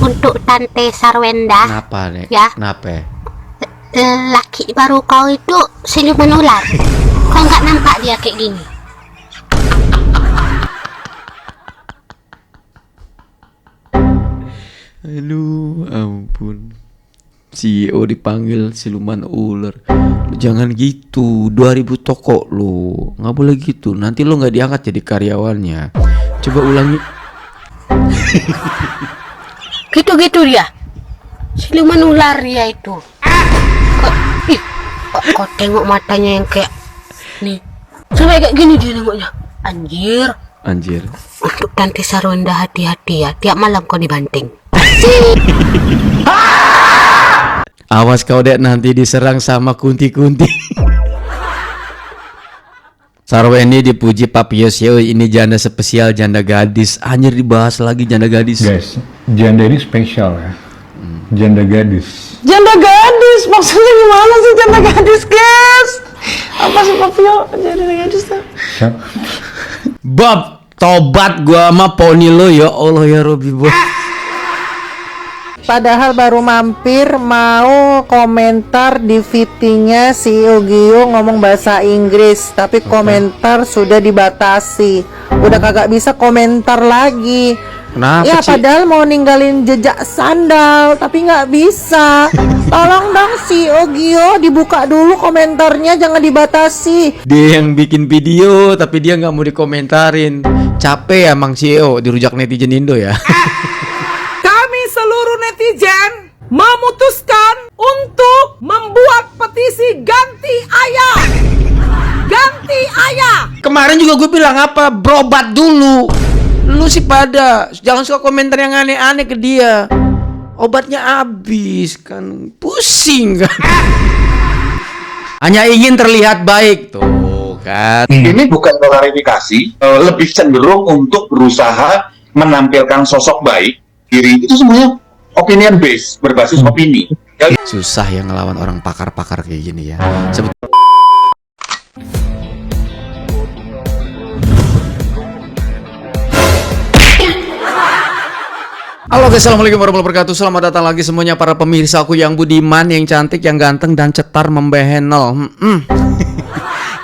untuk Tante Sarwenda. Kenapa, Nek? Ya. Kenapa? Laki baru kau itu siluman ular. Kau nggak nampak dia kayak gini? Aduh, ampun. CEO dipanggil siluman ular. Jangan gitu, 2000 toko lo. Nggak boleh gitu, nanti lo nggak diangkat jadi karyawannya. Coba ulangi. Gitu-gitu dia. Siluman ular dia itu. Kok tengok matanya yang kayak nih. Sampai kayak gini dia nengoknya. Anjir. Anjir. Untuk Tante Sarwenda hati-hati ya. Tiap malam kau dibanting. Awas kau dek nanti diserang sama kunti-kunti. Sarwendi dipuji Pak Yosio, ini janda spesial, janda gadis. Anjir, dibahas lagi janda gadis. Guys, janda ini spesial ya. Janda gadis. Janda gadis, maksudnya gimana sih janda gadis, guys? Apa sih Papio janda gadis tuh? Bob, tobat gua sama poni lo ya Allah ya Robi Bob. Padahal baru mampir mau komentar di VT-nya si Ogio ngomong bahasa Inggris, tapi komentar sudah dibatasi. Udah kagak bisa komentar lagi. Kenapa Ya sih? padahal mau ninggalin jejak sandal, tapi nggak bisa. Tolong dong si Ogio dibuka dulu komentarnya, jangan dibatasi. Dia yang bikin video tapi dia nggak mau dikomentarin. Capek ya Mang CEO dirujak netizen Indo ya. Kami seluruh netizen memutuskan untuk membuat petisi ganti ayah. Ganti ayah. Kemarin juga gue bilang apa? Berobat dulu. Lu sih pada jangan suka komentar yang aneh-aneh ke dia. Obatnya habis kan, pusing kan. Hanya ingin terlihat baik tuh kan. Ini bukan klarifikasi, lebih cenderung untuk berusaha menampilkan sosok baik. Diri itu semuanya opinion based, berbasis opini. Susah ya ngelawan orang pakar-pakar kayak gini ya. Halo guys, assalamualaikum warahmatullahi wabarakatuh. Selamat datang lagi semuanya para pemirsa aku yang budiman, yang cantik, yang ganteng, dan cetar membehenol.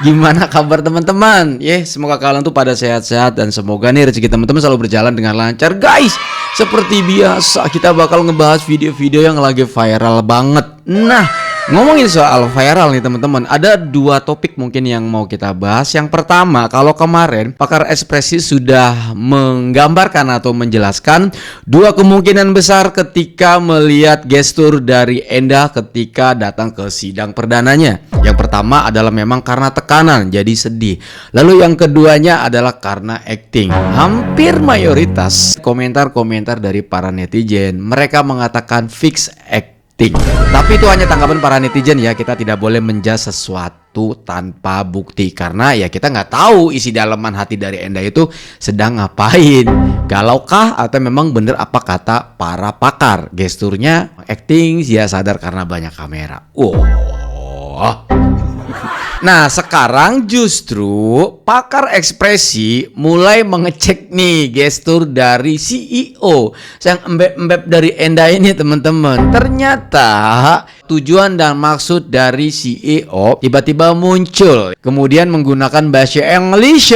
Gimana kabar teman-teman? Semoga kalian tuh pada sehat-sehat dan semoga nih rezeki teman-teman selalu berjalan dengan lancar. Guys, seperti biasa kita bakal ngebahas video-video yang lagi viral banget. Nah, ngomongin soal viral nih teman-teman, ada dua topik mungkin yang mau kita bahas. Yang pertama, kalau kemarin pakar ekspresi sudah menggambarkan atau menjelaskan dua kemungkinan besar ketika melihat gestur dari Enda ketika datang ke sidang perdananya. Yang pertama adalah memang karena tekanan, jadi sedih. Lalu yang keduanya adalah karena acting. Hampir mayoritas komentar-komentar dari para netizen, mereka mengatakan fix acting. Tapi itu hanya tanggapan para netizen ya. Kita tidak boleh menjudge sesuatu tanpa bukti, karena ya kita nggak tahu isi dalaman hati dari Enda itu sedang ngapain. Galaukah atau memang bener apa kata para pakar, gesturnya acting, dia sadar karena banyak kamera. Nah sekarang justru pakar ekspresi mulai mengecek nih gestur dari CEO yang embeb-embeb dari Enda ini teman-teman. Ternyata tujuan dan maksud dari CEO tiba-tiba muncul, kemudian menggunakan bahasa Inggris.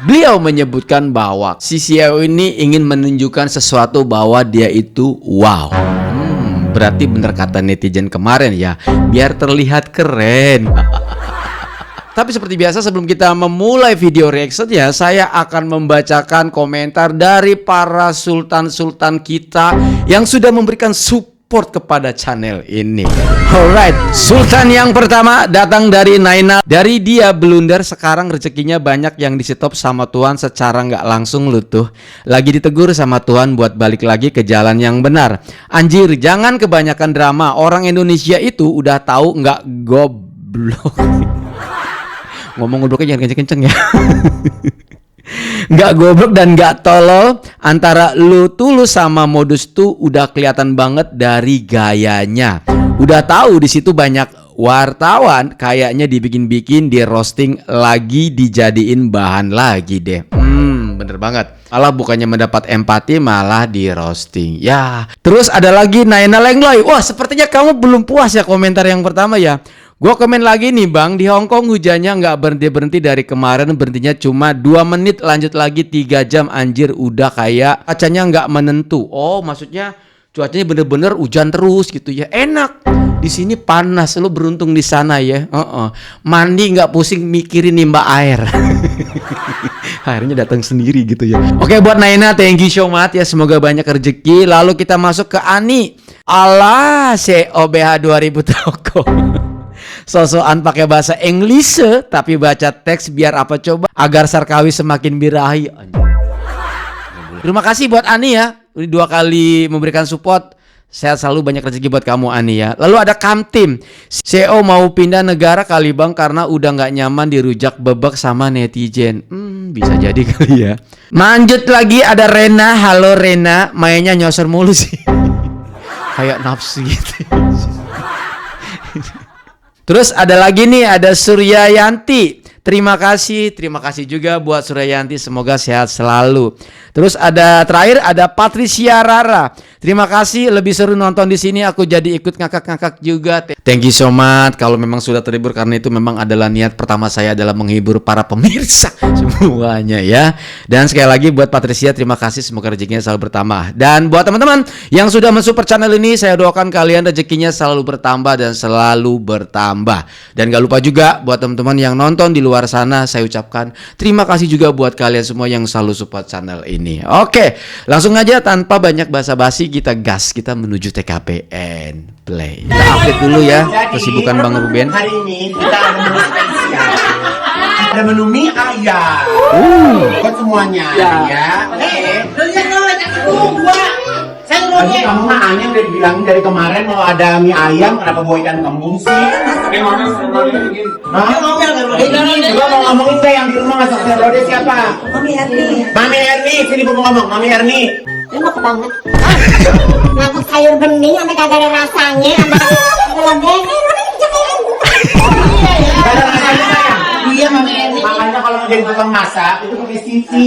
Beliau menyebutkan bahwa si CEO ini ingin menunjukkan sesuatu bahwa dia itu wow. Berarti bener kata netizen kemarin ya, biar terlihat keren. Tapi seperti biasa sebelum kita memulai video reaction ya, saya akan membacakan komentar dari para sultan-sultan kita yang sudah memberikan support kepada channel ini. Alright, sultan yang pertama datang dari Naina. Dari dia blunder, sekarang rezekinya banyak yang di-stop sama Tuhan secara nggak langsung lu tuh. Lagi ditegur sama Tuhan buat balik lagi ke jalan yang benar. Anjir, jangan kebanyakan drama. Orang Indonesia itu udah tahu nggak goblok. Ngomong gobloknya jangan kenceng-kenceng ya. Nggak goblok dan nggak tolol. Antara lu tulus sama modus tuh udah kelihatan banget dari gayanya. Udah tahu di situ banyak wartawan kayaknya dibikin-bikin, di roasting lagi, dijadiin bahan lagi deh. Bener banget. Malah bukannya mendapat empati, malah di roasting. Ya, terus ada lagi Naina Lengloy. Wah, sepertinya kamu belum puas ya komentar yang pertama ya. Gua komen lagi nih bang, di Hong Kong hujannya nggak berhenti-berhenti dari kemarin, berhentinya cuma 2 menit, lanjut lagi 3 jam, anjir udah kayak kacanya nggak menentu. Oh maksudnya cuacanya bener-bener hujan terus gitu ya, enak. Di sini panas, lu beruntung di sana ya. Mandi nggak pusing mikirin nimba air. Airnya datang sendiri gitu ya. Oke buat Naina, thank you so much ya, semoga banyak rezeki. Lalu kita masuk ke Ani. Alah, COBH 2000 toko. Sosokan pakai bahasa Inggris tapi baca teks biar apa coba, agar Sarkawi semakin birahi. Terima kasih buat Ani ya, udah 2 kali memberikan support. Sehat selalu, banyak rezeki buat kamu Ani ya. Lalu ada Kamtim, CEO mau pindah negara kali bang karena udah nggak nyaman dirujak bebek sama netizen. Bisa jadi kali ya. Lanjut lagi ada Rena. Halo Rena, mainnya nyosor mulu sih. Kayak nafsu gitu. Terus ada lagi nih, ada Suryayanti. Terima kasih juga buat Suryayanti, semoga sehat selalu. Terus ada terakhir ada Patricia Rara. Terima kasih, lebih seru nonton di sini, aku jadi ikut ngakak-ngakak juga. Thank you so much. Kalau memang sudah terhibur, karena itu memang adalah niat pertama saya adalah menghibur para pemirsa semuanya ya. Dan sekali lagi buat Patricia, terima kasih, semoga rezekinya selalu bertambah. Dan buat teman-teman yang sudah mensupport channel ini, saya doakan kalian rezekinya selalu bertambah dan selalu bertambah. Dan gak lupa juga buat teman-teman yang nonton di luar sana, saya ucapkan terima kasih juga buat kalian semua yang selalu support channel ini. Oke, langsung aja tanpa banyak basa-basi kita gas, kita menuju TKPN Play. Kita update dulu ya kesibukan Bang Ruben. Hari ini kita ada menu spesial. Ada menu mie ayam. Buat semuanya ya. Tadi kamu mah Anya udah dibilangin dari kemarin mau ada mie ayam, kenapa bawa ikan kembung sih? Coba mau ngomongin deh yang di rumah masak sayur lodeh siapa? Mami Erni, sini mau ngomong, Mami Erni. Enak banget. Masak sayur bening sampai kagak ada rasanya, lodeh. Gak ada rasanya sayang. Iya Mami Erni. Makanya kalau mau jadi tukang masak itu pakai sisi.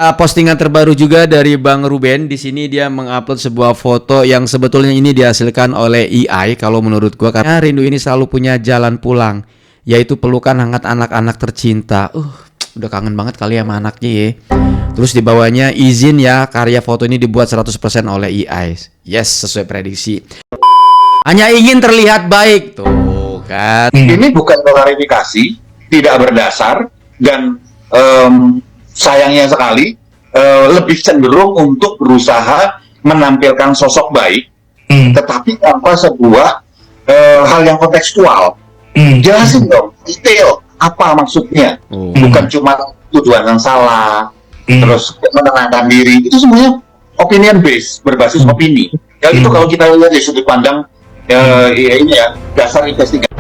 Postingan terbaru juga dari Bang Ruben. Di sini dia mengupload sebuah foto yang sebetulnya ini dihasilkan oleh AI. Kalau menurut gua, karena rindu ini selalu punya jalan pulang, yaitu pelukan hangat anak-anak tercinta. Udah kangen banget kali sama anaknya ya. Terus di bawahnya izin ya, karya foto ini dibuat 100% oleh AI. Yes, sesuai prediksi. Hanya ingin terlihat baik. Tuh kan. Ini bukan klarifikasi, tidak berdasar, dan sayangnya sekali lebih cenderung untuk berusaha menampilkan sosok baik, tetapi tanpa sebuah hal yang kontekstual. Jelasin dong, detail apa maksudnya, bukan cuma tujuan yang salah, terus menenangkan diri. Itu semuanya opinion based, berbasis opini. Ya itu kalau kita lihat dari sudut pandang ini ya, dasar investigasi.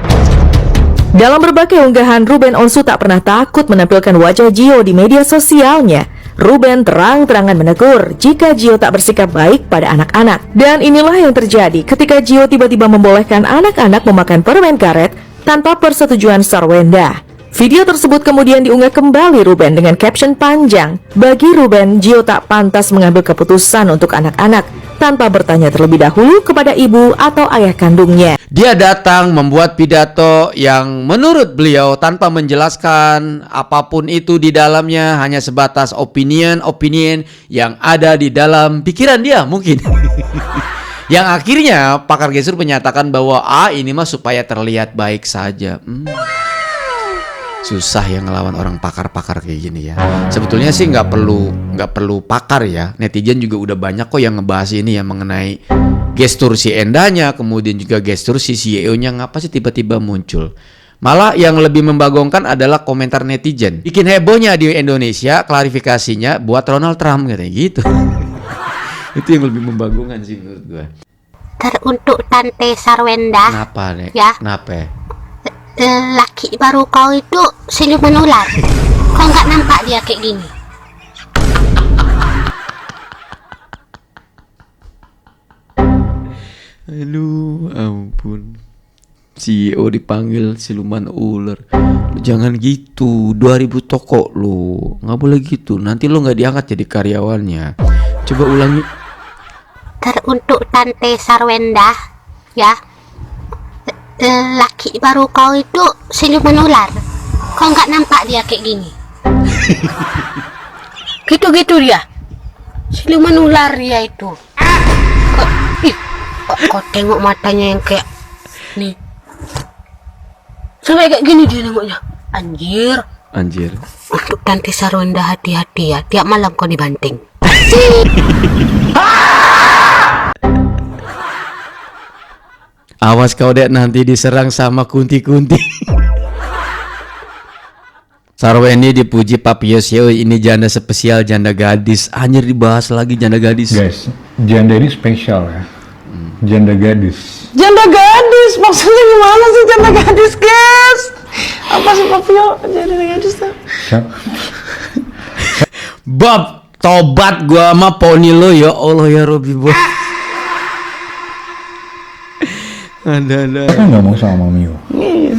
Dalam berbagai unggahan, Ruben Onsu tak pernah takut menampilkan wajah Gio di media sosialnya. Ruben terang-terangan menegur jika Gio tak bersikap baik pada anak-anak. Dan inilah yang terjadi ketika Gio tiba-tiba membolehkan anak-anak memakan permen karet tanpa persetujuan Sarwenda. Video tersebut kemudian diunggah kembali Ruben dengan caption panjang. Bagi Ruben, Gio tak pantas mengambil keputusan untuk anak-anak tanpa bertanya terlebih dahulu kepada ibu atau ayah kandungnya. Dia datang membuat pidato yang menurut beliau tanpa menjelaskan apapun itu di dalamnya, hanya sebatas opinion yang ada di dalam pikiran dia mungkin. Yang akhirnya pakar gestur menyatakan bahwa ini mah supaya terlihat baik saja. Susah ya ngelawan orang pakar-pakar kayak gini ya. Sebetulnya sih nggak perlu pakar ya. Netizen juga udah banyak kok yang ngebahas ini ya, mengenai gestur si Endanya, kemudian juga gestur si CEO-nya ngapa sih tiba-tiba muncul. Malah yang lebih membagongkan adalah komentar netizen. Bikin hebohnya di Indonesia, klarifikasinya buat Donald Trump katanya gitu. Itu yang lebih membagongkan sih menurut gue. Untuk Tante Sarwenda. Kenapa nih? Ya. Kenapa? Laki baru kau itu siluman ular. Kau nggak nampak dia kayak gini? Aduh, ampun. CEO dipanggil siluman ular. Jangan gitu, 2000 toko lo, nggak boleh gitu. Nanti lo nggak diangkat jadi karyawannya. Coba ulangi. Untuk Tante Sarwenda, ya, laki baru kau itu siluman ular. Kau nggak nampak dia kayak gini? Gitu-gitu dia, siluman ular dia itu. Kau tengok matanya yang kayak nih, sampai kayak gini dia nengoknya. Anjir. Untuk Tante Sarwenda, hati-hati ya, tiap malam kau dibanting. Awas kau dek nanti diserang sama kunti-kunti. Sarweni dipuji Papio Sio, ini janda spesial, janda gadis. Anjir, dibahas lagi janda gadis. Guys, janda ini spesial ya. Janda gadis. Janda gadis, maksudnya gimana sih janda gadis, guys? Apa sih Papio janda gadis tuh? Bob, tobat gua sama poni lo, ya Allah ya Robi Bob. Ada. Kan nggak mau sama Mio. Iya.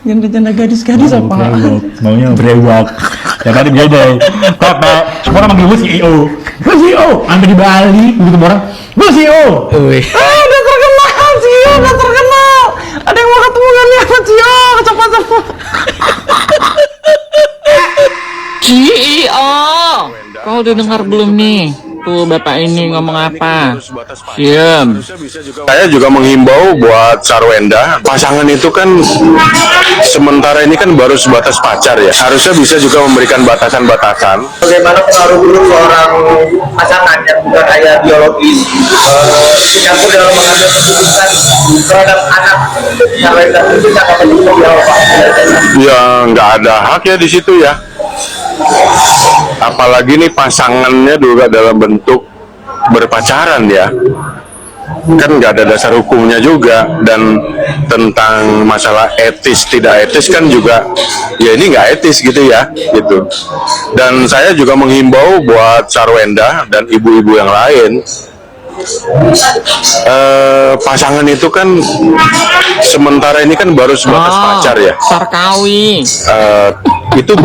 Janda gadis-gadis apa? Maunya brewok. Ya tadi beda. Papa, semua orang manggil gue CEO. Gue CEO. Sampai di Bali, begitu orang. Gue CEO. Udah terkenal CEO, udah terkenal. Ada yang mau ketemu kan ya CEO, cepat-cepat. CEO, kau udah dengar belum nih? Tuh bapak ini ngomong apa? Diam. Saya juga menghimbau buat Sarwenda, pasangan itu kan sementara ini kan baru sebatas pacar ya. Harusnya bisa juga memberikan batasan-batasan. Bagaimana pengaruh buruk seorang pasangan yang bukan ayah biologis campur dalam mengambil keputusan terhadap anak Sarwenda itu sangat penting Pak. Ya nggak ada hak ya di situ ya. Apalagi nih pasangannya juga dalam bentuk berpacaran ya, kan nggak ada dasar hukumnya juga. Dan tentang masalah etis tidak etis kan juga ya ini nggak etis gitu ya gitu. Dan saya juga menghimbau buat Sarwenda dan ibu-ibu yang lain, pasangan itu kan sementara ini kan baru sebatas pacar ya. Sarkawi. Itu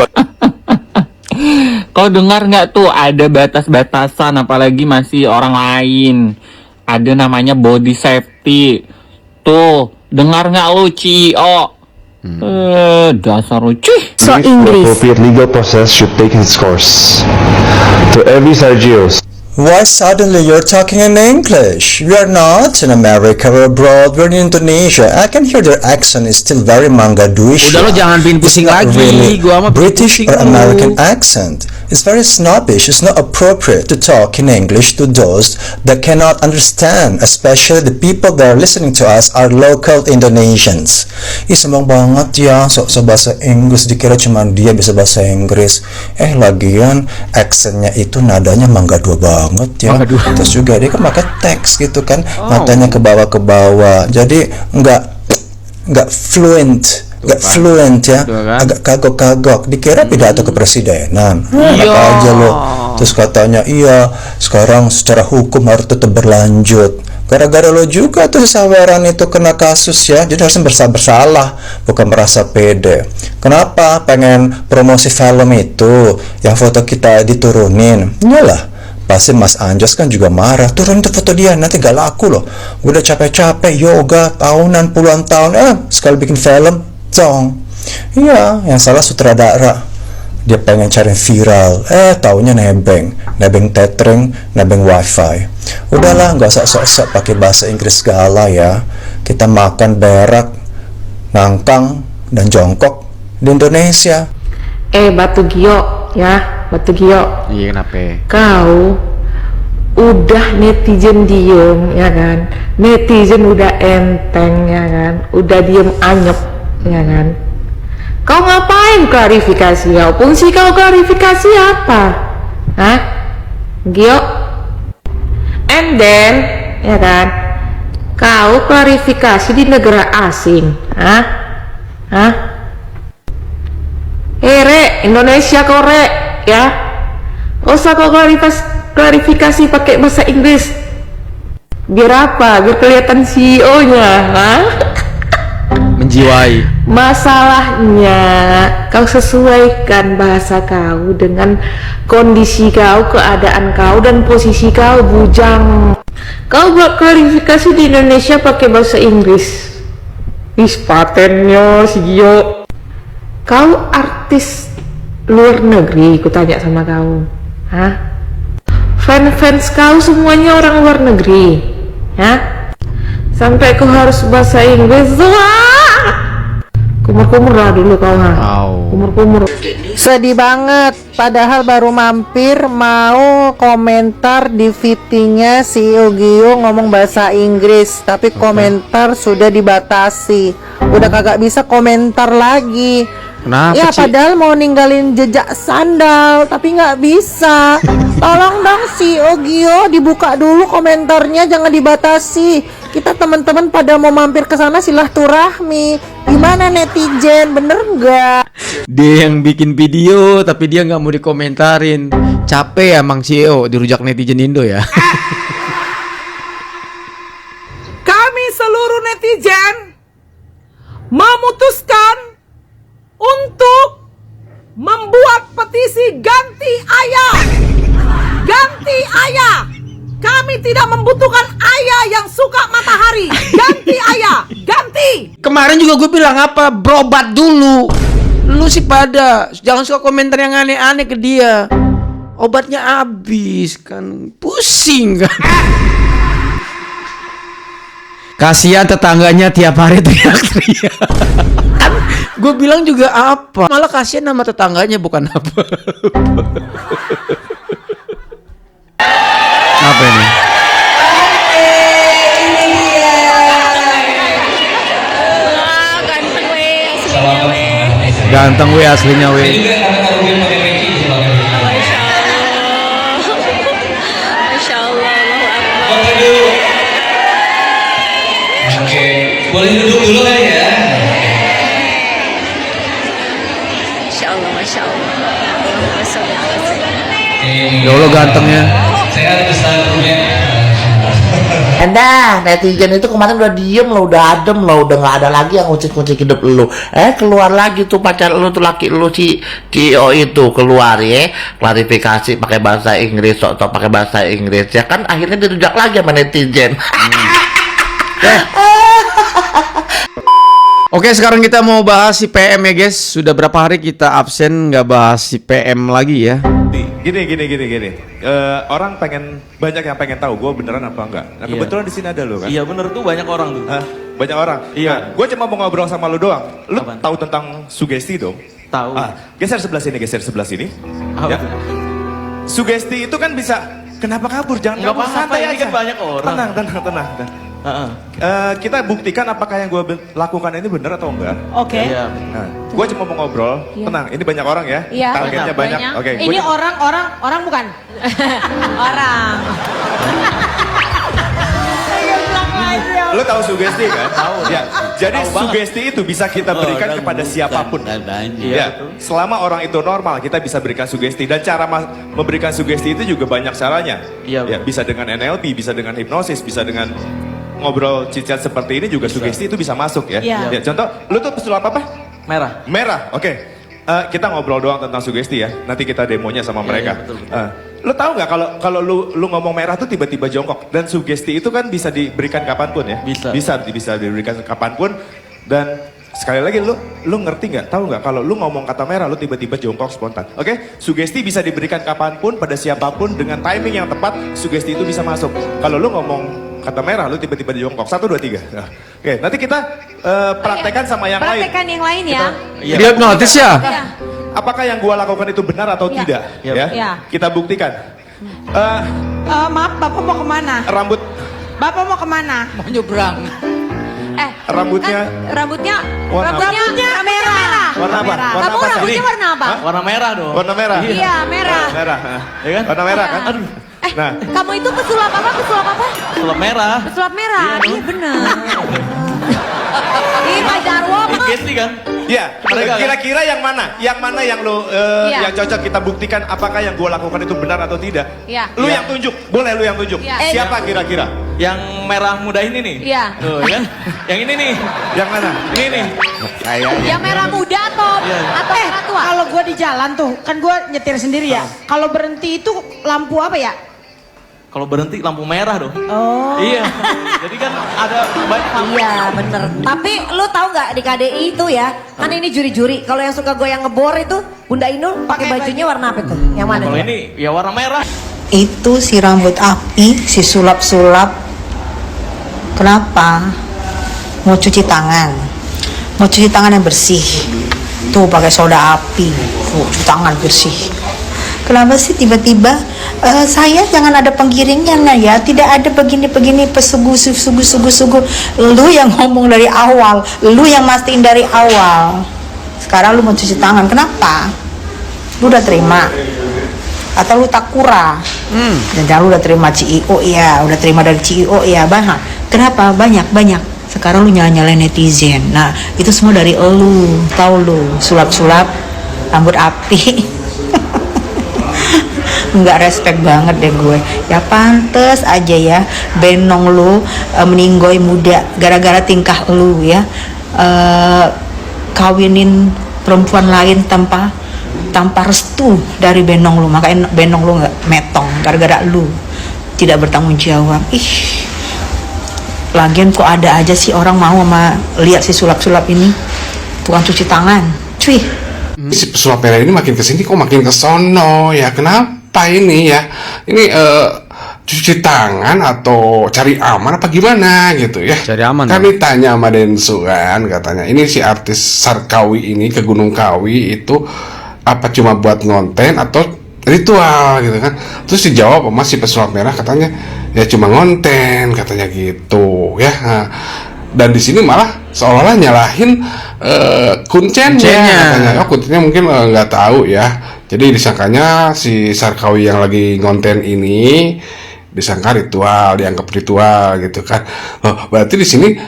Kau dengar nggak tuh ada batas-batasan, apalagi masih orang lain. Ada namanya body safety. Tuh, dengar nggak lu CEO? Dasar lucu. So Inggris. Appropriate legal process should take its course. To every Sergios. Why suddenly you're talking in English? We are not in America or abroad, we're in Indonesia. I can hear their accent is still very Mangaduish. Udah lo jangan bikin pusing lagi. Really Gua mah British or American accent. It's very snobbish. It's not appropriate to talk in English to those that cannot understand, especially the people that are listening to us are local Indonesians. Ih, sombong banget ya, sok-sok bahasa Inggris, dikira cuma dia bisa bahasa Inggris. Lagian accentnya itu nadanya Mangga Dua banget ya. Terus juga dia kan pakai teks gitu kan, matanya ke bawah, jadi nggak fluent ya, agak kagok-kagok, dikira pidato kepresidenan. Apa aja lo. Terus katanya iya sekarang secara hukum harus tetap berlanjut. Gara-gara lo juga tuh si Saweran itu kena kasus ya, jadi harus bersalah, bukan merasa pede. Kenapa pengen promosi film itu yang foto kita diturunin? Iyalah, pasti Mas Anjos kan juga marah, turun itu foto dia, nanti gak laku loh. Gue udah capek-capek yoga tahunan, puluhan tahun, sekali bikin film cong. Iya, yang salah sutradara, dia pengen cari viral, taunya nebeng tethering, nebeng wifi. Udahlah, nggak usah sok-sok pakai bahasa Inggris segala ya. Kita makan berak, ngangkang dan jongkok di Indonesia. Batu Gio ya, Batu Gio. Iya, kenapa? Kau udah netizen diem ya kan, netizen udah enteng ya kan, udah diem anyep ya kan. Kau ngapain klarifikasi? Ya fungsi kau klarifikasi apa? Hah? Gio? And then ya kan, kau klarifikasi di negara asing. Hah? Re, Indonesia kau re ya. Usah kau klarifikasi pakai bahasa Inggris. Biar apa? Biar kelihatan CEO-nya, hah? menjiwai. Masalahnya kau sesuaikan bahasa kau dengan kondisi kau, keadaan kau, dan posisi kau, bujang. Kau buat klarifikasi di Indonesia pakai bahasa Inggris. Patennya si Gio. Kau artis luar negeri, ku tanya sama kau. Hah? Fans kau semuanya orang luar negeri. Hah? Sampai kau harus bahasa Inggris. Kumur-kumur lah dulu kau, ha. Kumur-kumur. Sedih banget, padahal baru mampir mau komentar di fittingnya si Gio ngomong bahasa Inggris, tapi komentar sudah dibatasi. Udah kagak bisa komentar lagi. Kenapa, ya Ci? padahal mau ninggalin jejak sandal, tapi nggak bisa. Tolong dong si Gio dibuka dulu komentarnya, jangan dibatasi. Kita teman-teman pada mau mampir ke sana silaturahmi. Gimana netizen, bener nggak? Dia yang bikin video tapi dia nggak mau dikomentarin. Capek ya Mang CEO dirujak netizen Indo ya. Kami seluruh netizen memutuskan untuk membuat petisi ganti ayah. Ganti ayah. Kami tidak membutuhkan ayah yang suka matahari. Ganti ayah. Ganti. Kemarin juga gue bilang apa? Berobat dulu. Lu sih pada jangan suka komentar yang aneh-aneh ke dia. Obatnya habis kan, pusing kan. Kasihan tetangganya tiap hari teriak-teriak. Kan gue bilang juga apa? Malah kasihan sama tetangganya bukan apa. Apa ini? Ganteng we aslinya we. Masya Allah, Oke, boleh duduk dulu kan ya? Masya Allah, Masya Allah. Ya Allah gantengnya. Sehat besar punya. Nah, netizen itu kemarin udah diem lo, udah adem lo, udah nggak ada lagi yang ngucik-ngucik hidup lo. Keluar lagi tuh pacar lo tuh, laki lo si Cio itu keluar ya, klarifikasi pakai bahasa Inggris, sok pakai bahasa Inggris ya kan, akhirnya dirujak lagi sama netizen. Oke, sekarang kita mau bahas si PM ya guys. Sudah berapa hari kita absen nggak bahas si PM lagi ya? Gini. Orang banyak yang pengen tahu gue beneran apa enggak. Nah, kebetulan di sini ada lo kan. Iya bener tuh, banyak orang tuh. Banyak orang. Iya. Nah, gue cuma mau ngobrol sama lo doang. Lo tahu tentang sugesti dong? Tahu. Geser sebelah sini. Ya. Sugesti itu kan bisa. Kenapa kabur? Jangan Nggak kabur, apa-apa, santai ini aja. kan banyak orang. Tenang. Kita buktikan apakah yang gue lakukan ini benar atau enggak. Oke. Nah, gue cuma mau ngobrol. Iya. Tenang, ini banyak orang ya. Iya. Targetnya banyak. Oke. Ini orang bukan? Orang. Lo tahu sugesti kan? Tahu. Ya. Jadi Tahu banget. sugesti itu bisa kita berikan kepada siapapun. Ya. Selama orang itu normal, kita bisa berikan sugesti, dan cara memberikan sugesti itu juga banyak caranya. Iya. Ya, bisa dengan NLP, bisa dengan hipnosis, bisa dengan ngobrol cicat seperti ini juga sugesti itu bisa masuk ya. Iya. Ya, contoh, lu tuh pesulap apa? Merah. Merah. Oke. Kita ngobrol doang tentang sugesti ya. Nanti kita demonya sama mereka. Betul. Lu tahu nggak kalau lu ngomong merah tuh tiba-tiba jongkok, dan sugesti itu kan bisa diberikan kapanpun ya. Bisa diberikan kapanpun. Dan sekali lagi lu ngerti nggak? Tahu nggak kalau lu ngomong kata merah lu tiba-tiba jongkok spontan. Oke? Sugesti bisa diberikan kapanpun pada siapapun dengan timing yang tepat. Sugesti itu bisa masuk. Kalau lu ngomong kata merah lu tiba-tiba jongkok. 1, 2, 3. Nah, oke, nanti kita praktekkan sama yang lain. Praktekkan yang lain ya. Dia hipnotis ya? Apakah yang gua lakukan itu benar atau tidak? Ya. Iya. Kita buktikan. Maaf, Bapak mau kemana? Rambut. Bapak mau kemana? Mau nyebrang. Rambutnya. Rambutnya Warna merah. Warna apa? Warna Kamu apa? rambutnya Ini. warna apa? Warna merah dong. Warna merah. Iya, merah. Merah. Ya kan? Warna merah kan? Aduh. Nah, Kamu itu pesulap apa? Sulap merah. Pesulap merah. Iya benar. Ih, Pak Jarwo. Sugesti kan? ya. Mereka kan? Kira-kira yang mana? Yang mana yang lo Iya. yang cocok kita buktikan apakah yang gua lakukan itu benar atau tidak? Iya. Lu yang tunjuk. Boleh lu yang tunjuk. Iya. Siapa kira-kira? Yang merah muda ini nih. Iya. Tuh kan. Yang ini nih. Yang mana? Ini nih. Yang merah muda atau merah tua? Kalau gue di jalan tuh, kan gue nyetir sendiri ya. Kalau berhenti itu lampu apa ya? Kalau berhenti lampu merah dong. Oh. Iya. Jadi kan ada banyak lampu. Iya bener. Tapi lu tahu nggak di KDI itu ya, kan ini juri-juri. Kalau yang suka goyang ngebor itu, Bunda Inul pakai bajunya warna apa tuh? Yang mana? Kalau ini ya warna merah. Itu si rambut api, si sulap-sulap. Kenapa? Mau cuci tangan. Mau cuci tangan yang bersih. Tuh pakai soda api. Tuh cuci tangan bersih. Kenapa sih tiba-tiba saya jangan ada penggiringnya nah ya, tidak ada begini-begini pesugu. Lu yang ngomong dari awal, lu yang mastiin dari awal. Sekarang lu mau cuci tangan, kenapa? Lu udah terima? Atau lu takura? Dan lu udah terima CEO ya, udah terima dari CEO ya, banyak. Kenapa? Banyak. Sekarang lu nyalain netizen. Nah, itu semua dari lu, tahu lu, sulap-sulap, rambut api. Nggak respect banget deh gue. Ya pantes aja ya Benong lu meninggoy muda gara-gara tingkah lu ya, kawinin perempuan lain tanpa restu dari Benong lu. Makanya Benong lu nggak metong gara-gara lu tidak bertanggung jawab. Lagian kok ada aja sih orang mau sama lihat si sulap-sulap ini tukang cuci tangan, cuy. Si pesulap merah ini makin kesini kok makin kesono ya, kenapa ini ya? Ini cuci tangan atau cari aman apa gimana gitu ya? Cari aman. Kan ditanya sama Densu kan, katanya ini si artis Sarkawi ini ke Gunung Kawi itu apa cuma buat ngonten atau ritual gitu kan? Terus dijawab sama si pesulap merah, katanya ya cuma ngonten katanya gitu ya. Dan di sini malah seolah-olah nyalahin kuncennya katanya. Oh, kuncennya mungkin nggak tahu ya. Jadi disangkanya si Sarkawi yang lagi ngonten ini disangka ritual, dianggap ritual gitu kan. Loh, berarti di sini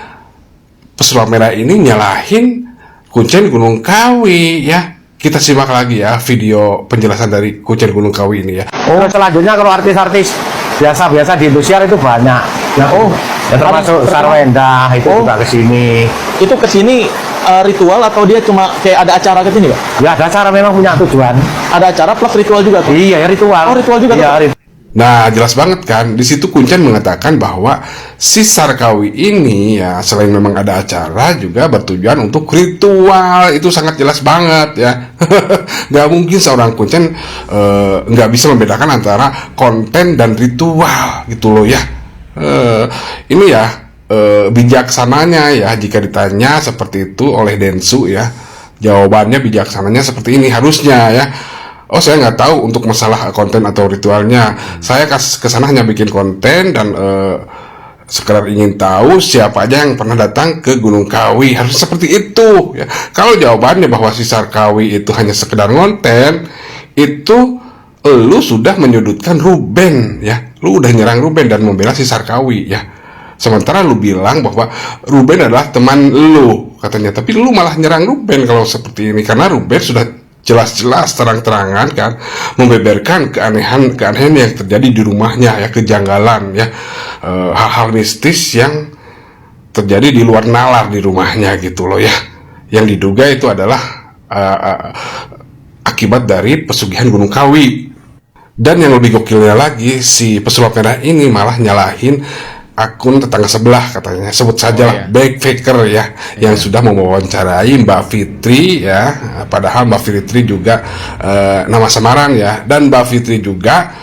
pesulap merah ini nyalahin kuncen Gunung Kawi ya. Kita simak lagi ya video penjelasan dari kuncen Gunung Kawi ini ya. Oh, selanjutnya kalau artis-artis biasa-biasa di Indosiar itu banyak. Ya, ya termasuk Sarwenda itu juga kesini. Itu kesini ritual atau dia cuma kayak ada acara ke sini, Pak? Ya ada acara, memang punya tujuan. Ada acara plus ritual juga tuh? Iya, ya ritual. Oh, ritual juga iya, tuh? Nah, jelas banget kan. Di situ Kuncen mengatakan bahwa si Sarkawi ini ya selain memang ada acara juga bertujuan untuk ritual. Itu sangat jelas banget ya. Gak mungkin seorang Kuncen nggak bisa membedakan antara konten dan ritual gitu loh ya. Ini ya bijaksananya ya jika ditanya seperti itu oleh Densu ya. Jawabannya bijaksananya seperti ini harusnya ya. Oh, saya nggak tahu untuk masalah konten atau ritualnya. Saya kesana hanya bikin konten dan sekedar ingin tahu siapa aja yang pernah datang ke Gunung Kawi. Harus seperti itu ya. Kalau jawabannya bahwa si Sarkawi itu hanya sekedar konten, itu lu sudah menyudutkan Ruben ya. Lu udah nyerang Ruben dan membela si Sarkawi ya. Sementara lu bilang bahwa Ruben adalah teman lu katanya, tapi lu malah nyerang Ruben kalau seperti ini karena Ruben sudah jelas-jelas terang-terangan kan membeberkan keanehan yang terjadi di rumahnya ya, kejanggalan ya, hal-hal mistis yang terjadi di luar nalar di rumahnya gitu loh ya, yang diduga itu adalah akibat dari pesugihan Gunung Kawi. Dan yang lebih gokilnya lagi, si pesulap merah ini malah nyalahin akun tetangga sebelah katanya, sebut saja backfaker ya, yang sudah mewawancarai Mbak Fitri ya, padahal Mbak Fitri juga nama samaran ya, dan Mbak Fitri juga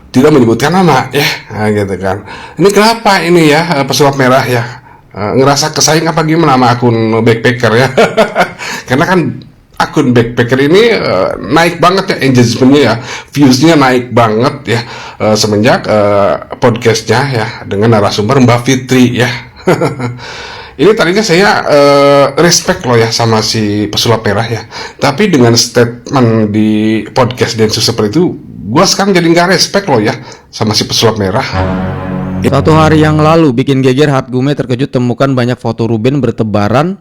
tidak menyebutkan nama ya, nah, gitu kan. Ini kenapa ini ya pesulap merah ya ngerasa kesaing apa gimana sama akun backpacker ya? Karena kan akun backpacker ini naik banget ya engagementnya ya, viewsnya naik banget ya semenjak podcastnya ya dengan narasumber Mbak Fitri ya. Ini tadinya saya respect loh ya sama si pesulap merah ya, tapi dengan statement di podcast Densu seperti itu, gua sekarang jadi nggak respect loh ya sama si pesulap merah. Satu hari yang lalu bikin geger Hatgume terkejut temukan banyak foto Ruben bertebaran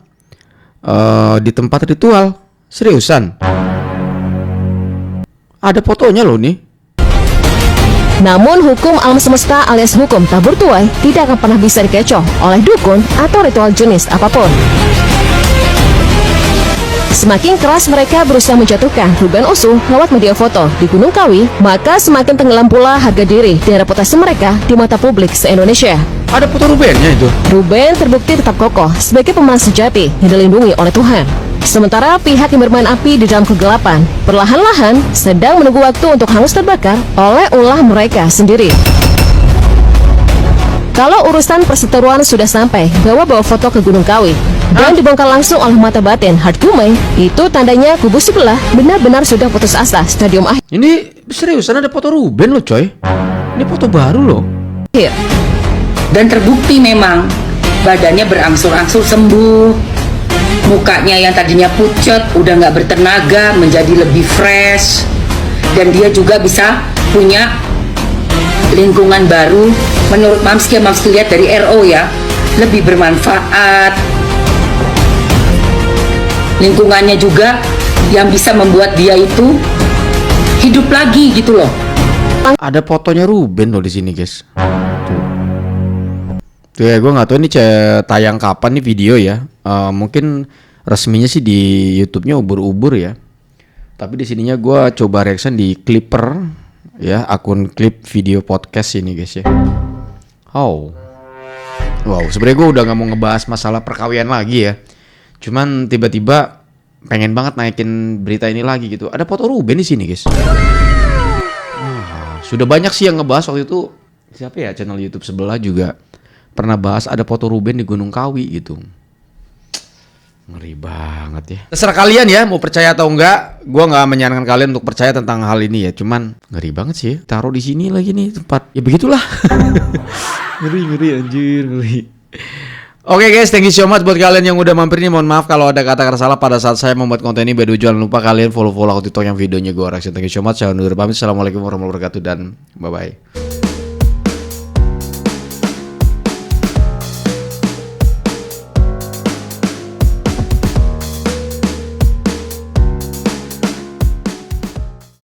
di tempat ritual. Seriusan? Ada fotonya loh nih. Namun hukum alam semesta alias hukum tabur tuai tidak akan pernah bisa dikecoh oleh dukun atau ritual jenis apapun. Semakin keras mereka berusaha menjatuhkan Ruben Onsu lewat media foto di Gunung Kawi, maka semakin tenggelam pula harga diri dan reputasi mereka di mata publik se-Indonesia. Ada foto Rubennya itu. Ruben terbukti tetap kokoh sebagai pemenang sejati yang dilindungi oleh Tuhan. Sementara pihak yang bermain api di dalam kegelapan perlahan-lahan sedang menunggu waktu untuk hangus terbakar oleh ulah mereka sendiri. Kalau urusan perseteruan sudah sampai bawa foto ke Gunung Kawi dan dibongkar langsung oleh mata batin Hart Gumai, itu tandanya kubu sebelah benar-benar sudah putus asa stadium akhir. Ini seriusan ada foto Ruben loh coy. Ini foto baru loh. Dan terbukti memang badannya berangsur-angsur sembuh. Mukanya yang tadinya pucat udah nggak bertenaga menjadi lebih fresh. Dan dia juga bisa punya lingkungan baru. Menurut Mamski lihat dari RO ya, lebih bermanfaat. Lingkungannya juga yang bisa membuat dia itu hidup lagi gitu loh. Ada fotonya Ruben loh di sini guys. Tuh ya, gue nggak tahu ini tayang kapan nih video ya. Mungkin resminya sih di YouTube-nya ubur-ubur ya. Tapi di sininya gue coba reaction di Clipper ya, akun klip video podcast ini guys ya. Wow, sebenarnya gue udah nggak mau ngebahas masalah perkawinan lagi ya. Cuman tiba-tiba pengen banget naikin berita ini lagi gitu. Ada foto Ruben di sini guys. Sudah banyak sih yang ngebahas waktu itu. Siapa ya, channel YouTube sebelah juga pernah bahas ada foto Ruben di Gunung Kawi gitu. Ngeri banget ya. Terserah kalian ya mau percaya atau enggak. Gua nggak menyarankan kalian untuk percaya tentang hal ini ya. Cuman ngeri banget sih ya. Taruh di sini lagi nih tempat. Ya begitulah. Ngeri anjir, ngeri. Oke guys, thank you so much buat kalian yang udah mampir nih. Mohon maaf kalau ada kata-kata salah pada saat saya membuat konten ini. By the way, jangan lupa kalian follow aku TikTok yang videonya gue reaction. Thank you so much. Saya undur pamit. Assalamualaikum warahmatullahi wabarakatuh dan bye bye.